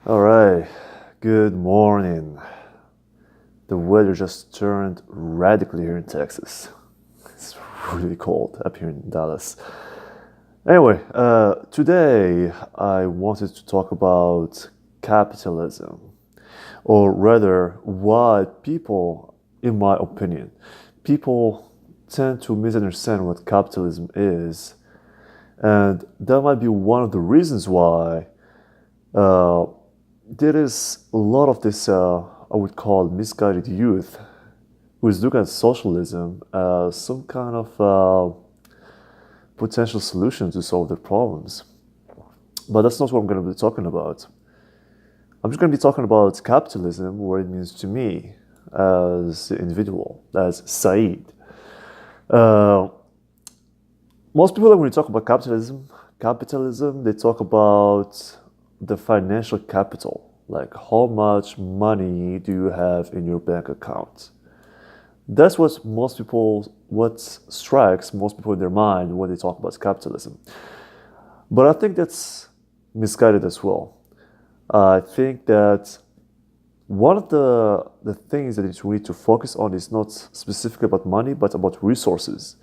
All right, good morning. The weather just turned radically here in Texas. It's really cold up here in Dallas. Anyway, today I wanted to talk about capitalism, or rather, what people, in my opinion, people tend to misunderstand what capitalism is, and that might be one of the reasons why uh, there is a lot of this, I would call misguided youth who is looking at socialism as some kind of potential solution to solve their problems. But that's not what I'm going to be talking about. I'm just going to be talking about capitalism, what it means to me as an individual, as Said. Uh, Most people, when you talk about capitalism, they talk about the financial capital, like how much money do you have in your bank account. That's what strikes most people in their mind when they talk about capitalism. But I think that's misguided as well. I think that one of the things that we need to focus on is not specifically about money, but about resources.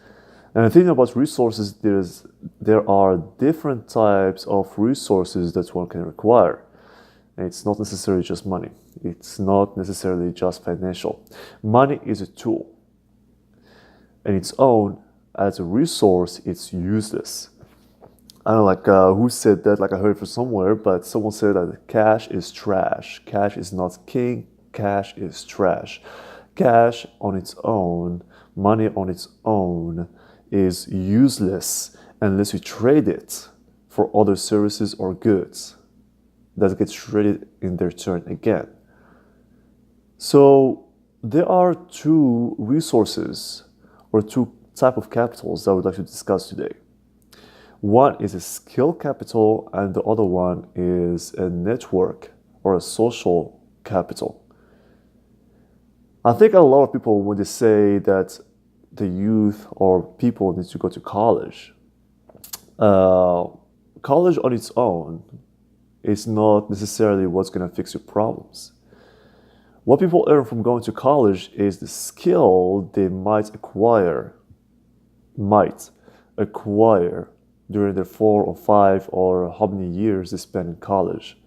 And the thing about resources, there are different types of resources that one can require. And it's not necessarily just money. It's not necessarily just financial. Money is a tool. And its own, as a resource, it's useless. I don't know, like who said that, like I heard it from somewhere, but someone said that cash is trash. Cash is not king, cash is trash. Cash on its own, money on its own, is useless unless you trade it for other services or goods that gets traded in their turn again. So there are two resources or two type of capitals that I would like to discuss today. One is a skill capital and the other one is a network or a social capital. I think a lot of people, when they say that the youth or people need to go to college, uh, college on its own is not necessarily what's going to fix your problems. What people earn from going to college is the skill they might acquire during their 4 or 5 or how many years they spend in college.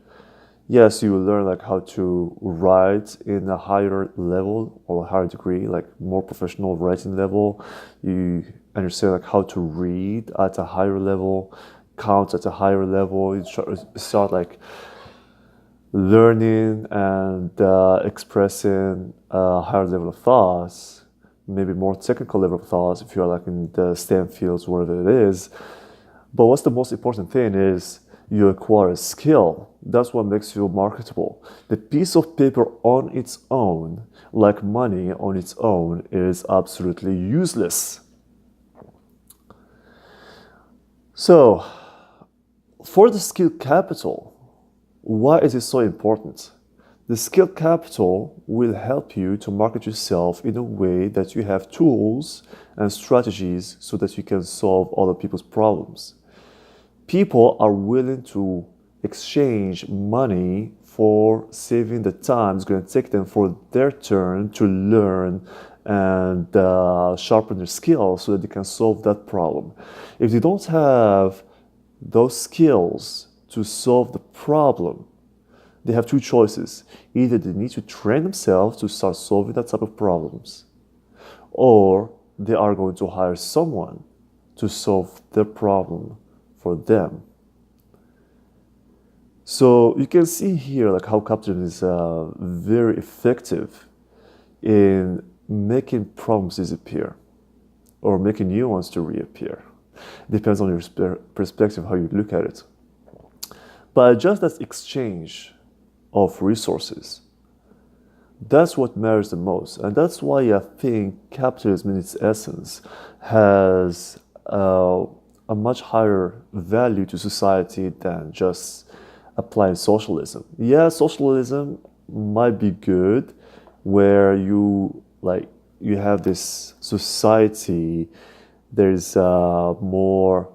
Yes, you will learn like how to write in a higher level or a higher degree, like more professional writing level. You understand like how to read at a higher level, count at a higher level. You start like learning and expressing a higher level of thoughts, maybe more technical level of thoughts if you're like in the STEM fields, whatever it is. But what's the most important thing is you acquire a skill. That's what makes you marketable. The piece of paper on its own, like money on its own, is absolutely useless. So, for the skill capital, why is it so important? The skill capital will help you to market yourself in a way that you have tools and strategies so that you can solve other people's problems. People are willing to exchange money for saving the time it's going to take them for their turn to learn and sharpen their skills so that they can solve that problem. If they don't have those skills to solve the problem, they have two choices. Either they need to train themselves to start solving that type of problems, or they are going to hire someone to solve the problem for them. So you can see here like how capitalism is very effective in making problems disappear or making new ones to reappear. Depends on your perspective how you look at it. But just that exchange of resources, that's what matters the most. And that's why I think capitalism in its essence has a much higher value to society than just applying socialism. Yeah, socialism might be good where you have this society, there's more,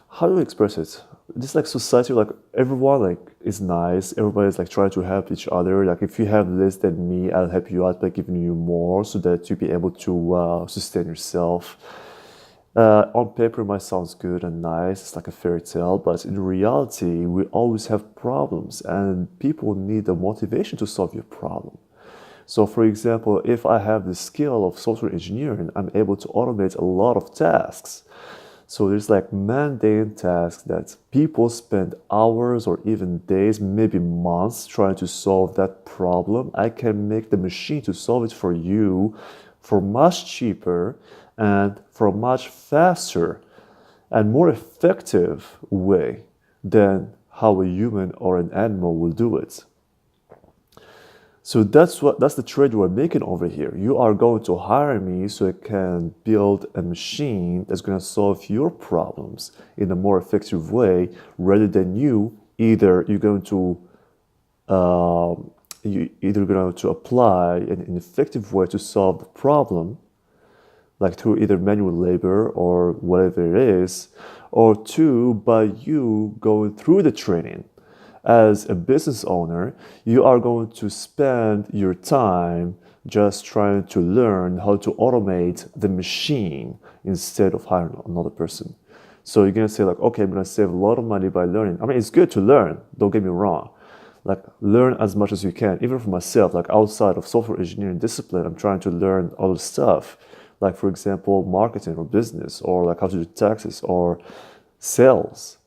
how do we express it? this like society, like everyone like is nice. Everybody's like trying to help each other. Like if you have less than me, I'll help you out by giving you more so that you be able to sustain yourself. On paper, it might sounds good and nice. It's like a fairy tale, but in reality, we always have problems, and people need the motivation to solve your problem. So, for example, if I have the skill of software engineering, I'm able to automate a lot of tasks. So there's like mundane tasks that people spend hours or even days, maybe months trying to solve that problem. I can make the machine to solve it for you for much cheaper and for a much faster and more effective way than how a human or an animal will do it. So that's the trade we're making over here. You are going to hire me so I can build a machine that's going to solve your problems in a more effective way, rather than you're going to you either going to apply an ineffective way to solve the problem, like through either manual labor or whatever it is, or two, by you going through the training. As a business owner, you are going to spend your time just trying to learn how to automate the machine instead of hiring another person. So you're going to say like, okay, I'm going to save a lot of money by learning. I mean, it's good to learn, don't get me wrong. Like learn as much as you can, even for myself, like outside of software engineering discipline, I'm trying to learn other stuff. Like for example, marketing or business, or like how to do taxes or sales.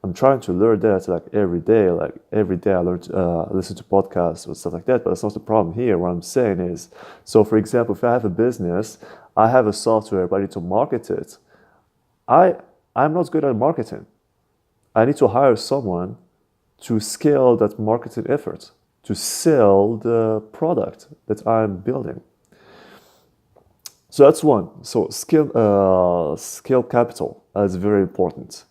I'm trying to learn that like every day. Like every day I learn listen to podcasts or stuff like that, but that's not the problem here. What I'm saying is, so for example, if I have a business, I have a software, but I need to market it. I, I'm not good at marketing. I need to hire someone to scale that marketing effort, to sell the product that I'm building. So that's one. So scale capital is very important.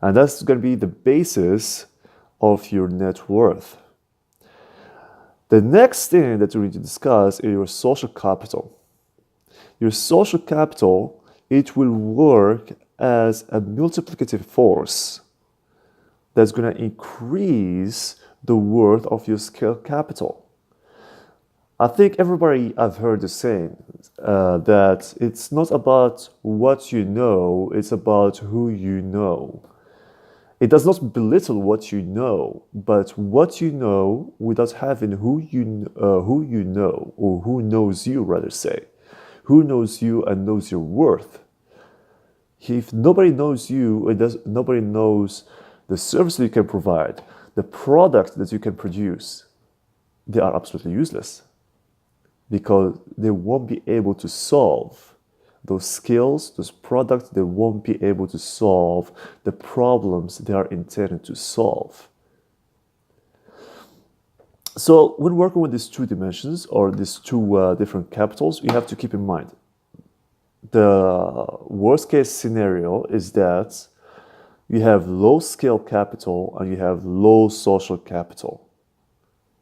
And that's going to be the basis of your net worth. The next thing that we need to discuss is your social capital. Your social capital, it will work as a multiplicative force that's going to increase the worth of your scale capital. I think everybody I've heard the saying that it's not about what you know, it's about who you know. It does not belittle what you know, but what you know without having who you know, or who knows you, rather say, who knows you and knows your worth. If nobody knows you, nobody knows the service that you can provide, the product that you can produce, they are absolutely useless, because they won't be able to solve those skills, those products, they won't be able to solve the problems they are intended to solve. So when working with these two dimensions, or these two different capitals, you have to keep in mind the worst case scenario is that you have low scale capital and you have low social capital.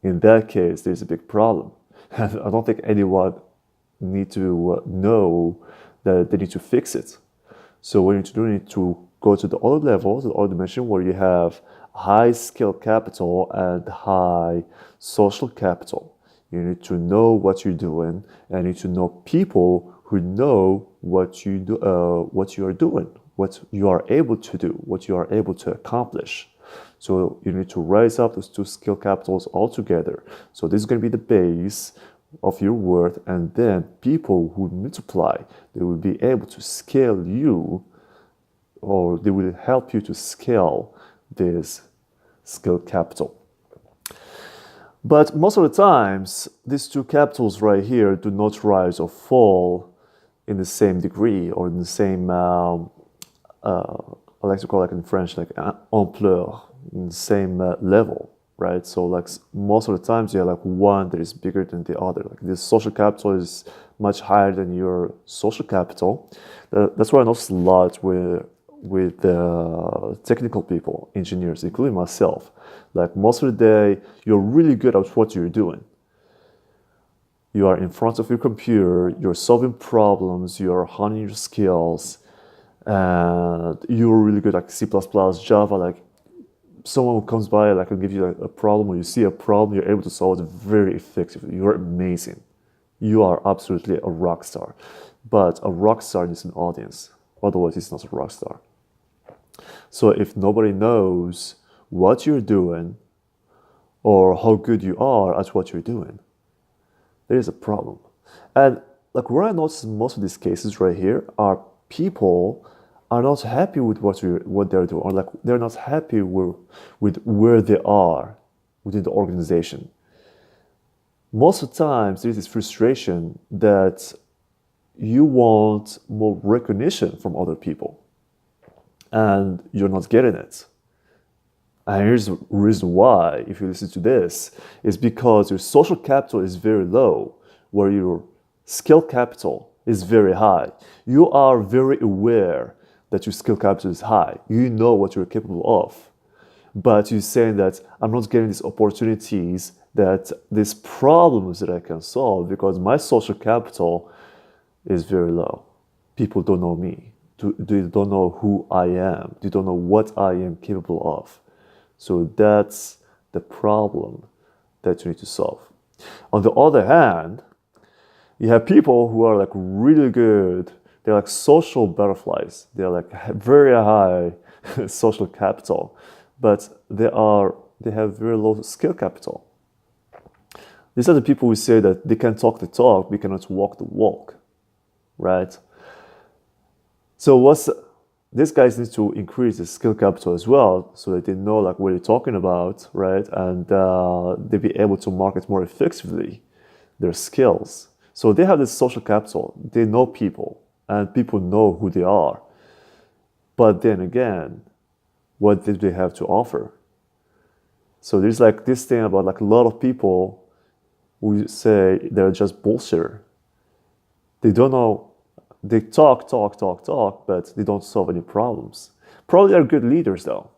In that case, there's a big problem. I don't think anyone need to know that they need to fix it. So what you need to do, you need to go to the other level, the other dimension, where you have high scale capital and high social capital. You need to know what you're doing, and you need to know people who know what you do, what you are doing, what you are able to do, what you are able to accomplish. So you need to raise up those two skill capitals all together. So this is going to be the base of your worth, and then people who multiply, they will be able to scale you, or they will help you to scale this skill capital. But most of the times, these two capitals right here do not rise or fall in the same degree, or in the same, I like to call it in French, like ampleur, in the same level. Right, so like most of the times you have like one that is bigger than the other. Like this social capital is much higher than your social capital. That's why I notice a lot with technical people, engineers, including myself. Like most of the day, you're really good at what you're doing. You are in front of your computer, you're solving problems, you're honing your skills, and you're really good at C++, Java, like someone who comes by like and give you a problem, or you see a problem, you're able to solve it very effectively. You're amazing. You are absolutely a rock star. But a rock star needs an audience. Otherwise, it's not a rock star. So if nobody knows what you're doing or how good you are at what you're doing, there is a problem. And like where I notice most of these cases right here are people are not happy with what they're doing, or like they're not happy with where they are within the organization. Most of the times there's this frustration that you want more recognition from other people and you're not getting it. And here's the reason why, if you listen to this, is because your social capital is very low, where your skill capital is very high. You are very aware that your skill capital is high. You know what you're capable of. But you're saying that I'm not getting these opportunities, that these problems that I can solve because my social capital is very low. People don't know me. They don't know who I am. They don't know what I am capable of. So that's the problem that you need to solve. On the other hand, you have people who are like really good. They're like social butterflies. They're like very high social capital, but they have very low skill capital. These are the people who say that they can talk the talk, but cannot walk the walk, right? So these guys need to increase the skill capital as well, so that they know like what they're talking about, right? And they be able to market more effectively their skills. So they have this social capital. They know people, and people know who they are. But then again, what do they have to offer? So there's like this thing about like a lot of people who say they're just bullshitter. They don't know. They talk, but they don't solve any problems. Probably they're good leaders though,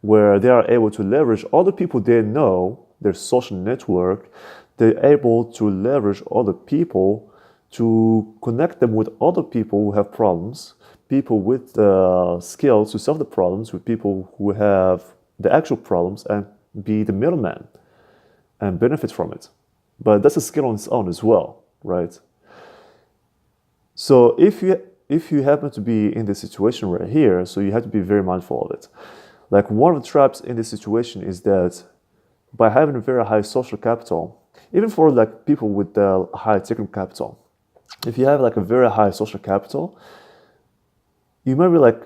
where they are able to leverage other people they know, their social network. They're able to leverage other people to connect them with other people who have problems, people with skills to solve the problems, with people who have the actual problems, and be the middleman and benefit from it. But that's a skill on its own as well, right? So if you happen to be in this situation right here, so you have to be very mindful of it. Like one of the traps in this situation is that by having a very high social capital, even for like people with high technical capital, if you have like a very high social capital, you might be like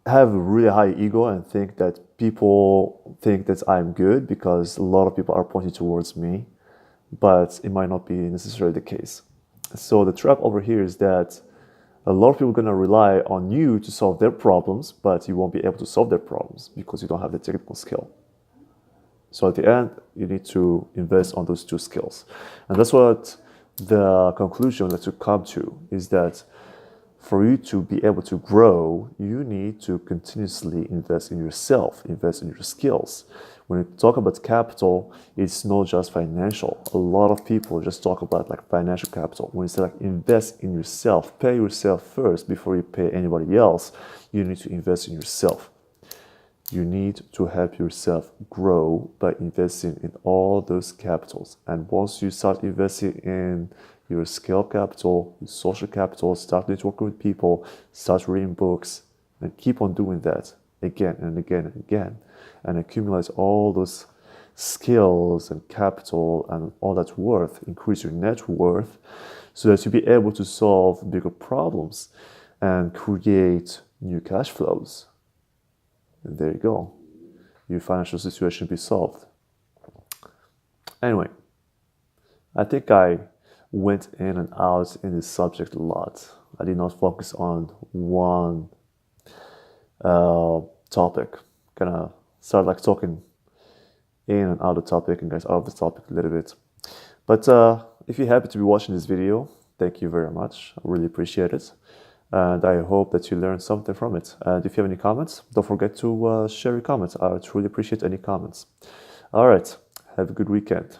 have a really high ego and think that people think that I'm good because a lot of people are pointing towards me, but it might not be necessarily the case. So the trap over here is that a lot of people are going to rely on you to solve their problems, but you won't be able to solve their problems because you don't have the technical skill. So at the end, you need to invest on those two skills. And that's what the conclusion that you come to is, that for you to be able to grow, you need to continuously invest in yourself, invest in your skills. When you talk about capital, it's not just financial. A lot of people just talk about like financial capital. When you say like invest in yourself, pay yourself first before you pay anybody else, you need to invest in yourself. You need to help yourself grow by investing in all those capitals. And once you start investing in your skill capital, your social capital, start networking with people, start reading books, and keep on doing that again and again and again, and accumulate all those skills and capital and all that worth, increase your net worth, so that you'll be able to solve bigger problems and create new cash flows. And there you go. Your financial situation will be solved. Anyway, I think I went in and out in this subject a lot. I did not focus on one topic. Kind of start like talking in and out of the topic and guys out of the topic a little bit. But if you're happy to be watching this video, thank you very much. I really appreciate it. And I hope that you learned something from it. And if you have any comments, don't forget to share your comments. I truly appreciate any comments. All right. Have a good weekend.